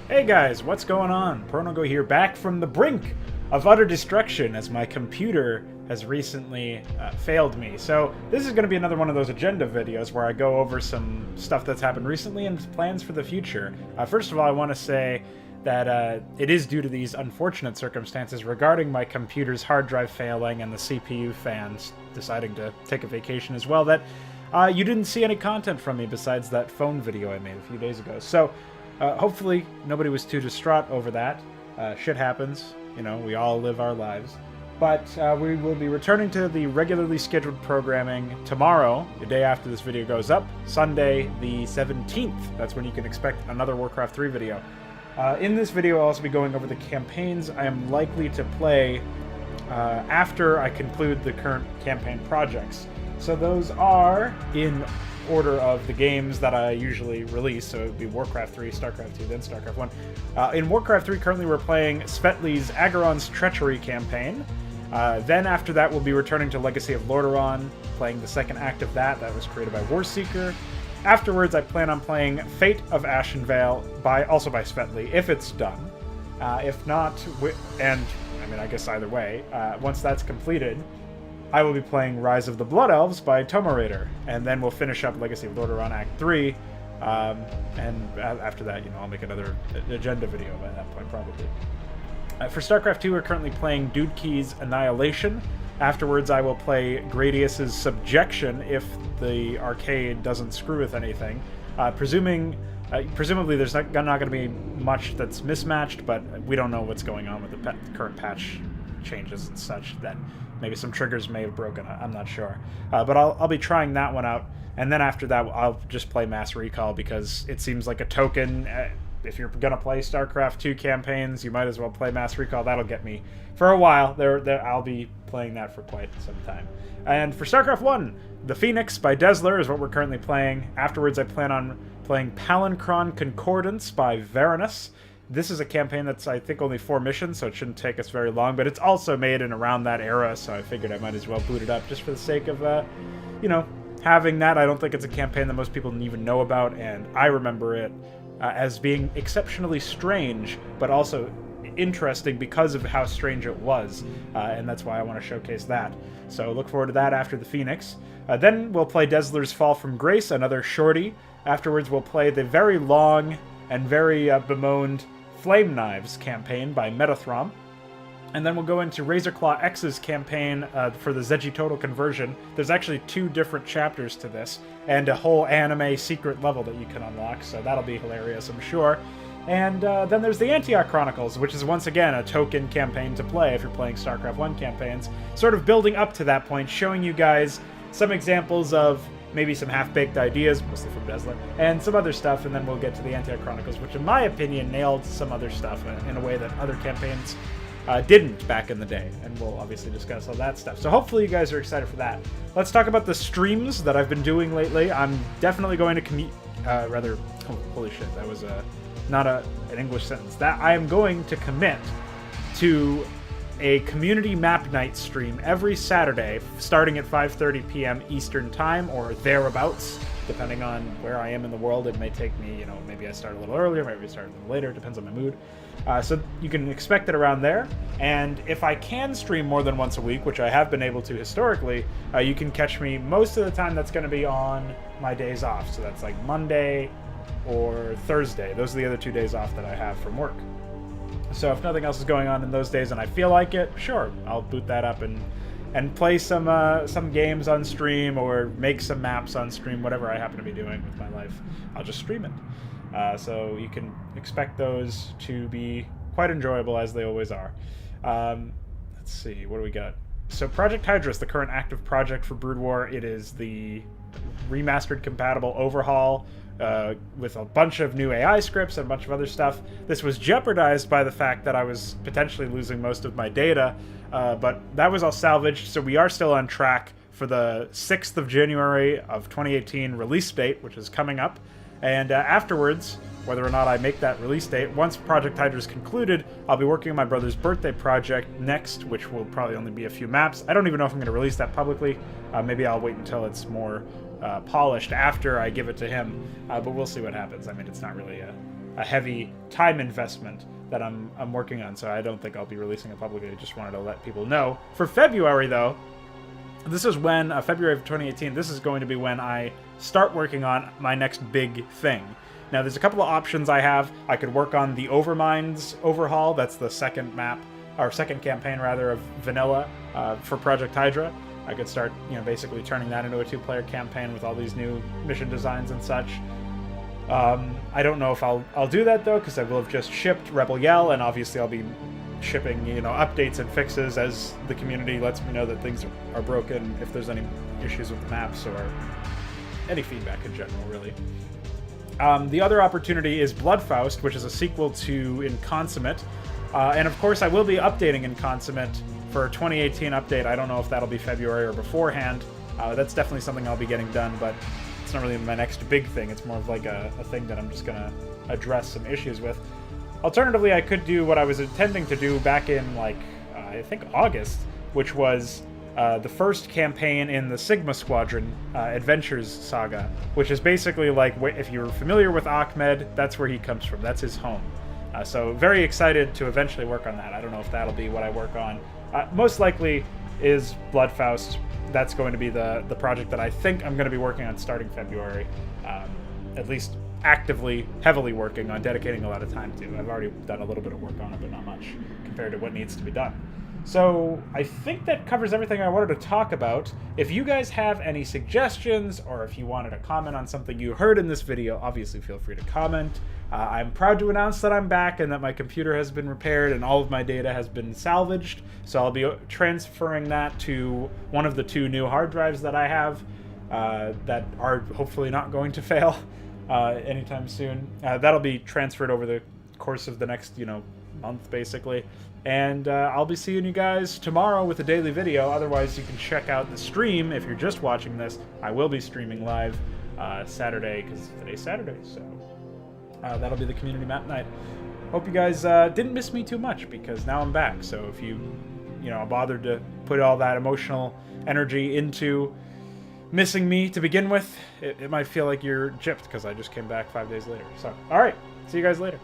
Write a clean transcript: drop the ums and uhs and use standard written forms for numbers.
Hey guys, what's going on? Pronogo here, back from the brink of utter destruction as my computer has recently failed me. So this is going to be another one of those agenda videos where I go over some stuff that's happened recently and plans for the future. First of all, I want to say that it is due to these unfortunate circumstances regarding my computer's hard drive failing and the CPU fans deciding to take a vacation as well that you didn't see any content from me besides that phone video I made a few days ago. So hopefully nobody was too distraught over that. Shit happens. You know, we all live our lives. But we will be returning to the regularly scheduled programming tomorrow, the day after this video goes up, Sunday the 17th. That's when you can expect another Warcraft 3 video. In this video, I'll also be going over the campaigns I am likely to play after I conclude the current campaign projects. So those are in order of the games that I usually release, so it would be Warcraft 3, StarCraft 2, then StarCraft 1. In Warcraft 3, currently we're playing Svetli's Agaron's Treachery campaign. Then after that, we'll be returning to Legacy of Lordaeron, playing the second act of that. That was created by Warseeker. Afterwards, I plan on playing Fate of Ashenvale, also by Svetli, if it's done. If not, and I mean, I guess either way, once that's completed, I will be playing Rise of the Blood Elves by Tomoraider, and then we'll finish up Legacy of Lordaeron Act 3, and after that, you know, I'll make another agenda video by that point, probably. For StarCraft 2, we're currently playing Dude Key's Annihilation. Afterwards, I will play Gradius's Subjection if the arcade doesn't screw with anything. Presumably there's not going to be much that's mismatched, but we don't know what's going on with the current patch changes and such, that maybe some triggers may have broken. I'm not sure. But I'll be trying that one out, and then after that I'll just play Mass Recall because it seems like a token. If you're going to play StarCraft 2 campaigns, you might as well play Mass Recall. That'll get me for a while. I'll be playing that for quite some time. And for StarCraft 1, The Phoenix by Desler is what we're currently playing. Afterwards, I plan on playing Palancron Concordance by Varanus. This is a campaign that's, I think, only 4 missions, so it shouldn't take us very long, but it's also made in around that era, so I figured I might as well boot it up just for the sake of, you know, having that. I don't think it's a campaign that most people even know about, and I remember it as being exceptionally strange, but also interesting because of how strange it was, and that's why I want to showcase that. So look forward to that after the Phoenix. Then we'll play Desler's Fall from Grace, another shorty. Afterwards, we'll play the very long and very bemoaned Flame Knives campaign by Metathrom. And then we'll go into Razorclaw X's campaign for the Zeji Total conversion. There's actually 2 different chapters to this, and a whole anime secret level that you can unlock, so that'll be hilarious, I'm sure. And then there's the Antioch Chronicles, which is once again a token campaign to play if you're playing StarCraft 1 campaigns. Sort of building up to that point, showing you guys some examples of maybe some half-baked ideas, mostly from Desler, and some other stuff, and then we'll get to the Antioch Chronicles, which in my opinion nailed some other stuff in a way that other campaigns didn't back in the day, and we'll obviously discuss all that stuff. So hopefully you guys are excited for that. Let's talk about the streams that I've been doing lately. I'm definitely going to holy shit, that was not an English sentence. That I am going to commit to a community map night stream every Saturday, starting at 5:30 p.m. Eastern Time, or thereabouts, depending on where I am in the world. It may take me, you know, maybe I start a little earlier, maybe I start a little later, depends on my mood. So you can expect it around there, and if I can stream more than once a week, which I have been able to historically, you can catch me most of the time. That's going to be on my days off, so that's like Monday or Thursday. Those are the other 2 days off that I have from work. So if nothing else is going on in those days and I feel like it, sure, I'll boot that up and play some games on stream or make some maps on stream, whatever I happen to be doing with my life. I'll just stream it. So you can expect those to be quite enjoyable, as they always are. Let's see, what do we got? So Project Hydra is the current active project for Brood War. It is the remastered compatible overhaul with a bunch of new AI scripts and a bunch of other stuff. This was jeopardized by the fact that I was potentially losing most of my data, but that was all salvaged, so we are still on track for the 6th of January of 2018 release date, which is coming up. And afterwards, whether or not I make that release date, once Project Hydra is concluded, I'll be working on my brother's birthday project next, which will probably only be a few maps. I don't even know if I'm going to release that publicly. Maybe I'll wait until it's more polished after I give it to him, but we'll see what happens. I mean, it's not really a heavy time investment that I'm working on, so I don't think I'll be releasing it publicly. I just wanted to let people know. For February, though, this is when, February of 2018, this is going to be when I start working on my next big thing. Now, there's a couple of options I have. I could work on the Overminds overhaul. That's the second map, or second campaign, rather, of Vanilla for Project Hydra. I could start, basically turning that into a two-player campaign with all these new mission designs and such. I don't know if I'll do that, though, because I will have just shipped Rebel Yell, and obviously I'll be shipping, updates and fixes as the community lets me know that things are broken, if there's any issues with the maps or any feedback in general, really. The other opportunity is Bloodfaust, which is a sequel to Inconsummate. And of course, I will be updating Inconsummate for a 2018 update. I don't know if that'll be February or beforehand. That's definitely something I'll be getting done, but it's not really my next big thing. It's more of like a thing that I'm just going to address some issues with. Alternatively, I could do what I was intending to do back in, I think August, which was the first campaign in the Sigma Squadron Adventures saga, which is basically like, if you're familiar with Ahmed, that's where he comes from. That's his home. So very excited to eventually work on that. I don't know if that'll be what I work on. Most likely is Bloodfaust. That's going to be the project that I think I'm going to be working on starting February. At least actively, heavily working on, dedicating a lot of time to. I've already done a little bit of work on it, but not much compared to what needs to be done. So I think that covers everything I wanted to talk about. If you guys have any suggestions, or if you wanted to comment on something you heard in this video, obviously feel free to comment. I'm proud to announce that I'm back and that my computer has been repaired and all of my data has been salvaged. So I'll be transferring that to one of the 2 new hard drives that I have that are hopefully not going to fail anytime soon. That'll be transferred over the course of the next, month, basically. And I'll be seeing you guys tomorrow with a daily video. Otherwise, you can check out the stream if you're just watching this. I will be streaming live Saturday, because today's Saturday, so that'll be the community map night. Hope you guys didn't miss me too much, because now I'm back. So if you, bothered to put all that emotional energy into missing me to begin with, it might feel like you're gypped, because I just came back 5 days later. So, all right, see you guys later.